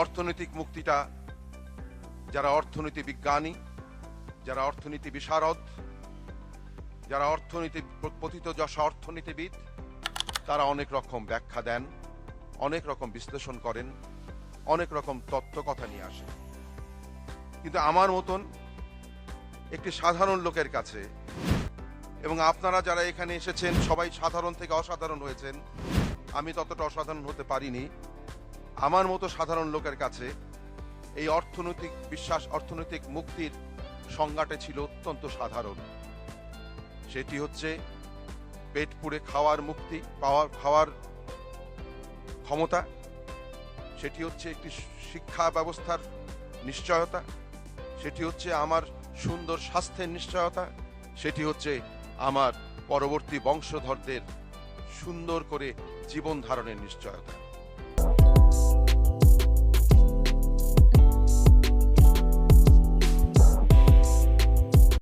অর্থনৈতিক মুক্তিটা যারা অর্থনীতি বিজ্ঞানী, যারা অর্থনীতি বিশারদ, যারা অর্থনীতি প্রথিতযশা অর্থনীতিবিদ, তারা অনেক রকম ব্যাখ্যা দেন, অনেক রকম বিশ্লেষণ করেন, অনেক রকম তত্ত্ব কথা নিয়ে আসেন। কিন্তু আমার মতন একটি সাধারণ লোকের কাছে, এবং আপনারা যারা এখানে এসেছেন সবাই সাধারণ থেকে অসাধারণ হয়েছেন, আমি ততটা অসাধারণ হতে পারিনি। আমার মতো সাধারণ লোকের কাছে এই অর্থনৈতিক মুক্তির সংজ্ঞাটা ছিল অত্যন্ত সাধারণ। সেটি হচ্ছে পেট পুড়ে খাওয়ার মুক্তি, খাওয়ার ক্ষমতা, সেটি হচ্ছে একটি শিক্ষা ব্যবস্থার নিশ্চয়তা, সেটি হচ্ছে আমার সুন্দর স্বাস্থ্যের নিশ্চয়তা, সেটি হচ্ছে আমার পরবর্তী বংশধরদের সুন্দর করে জীবন ধারণের নিশ্চয়তা।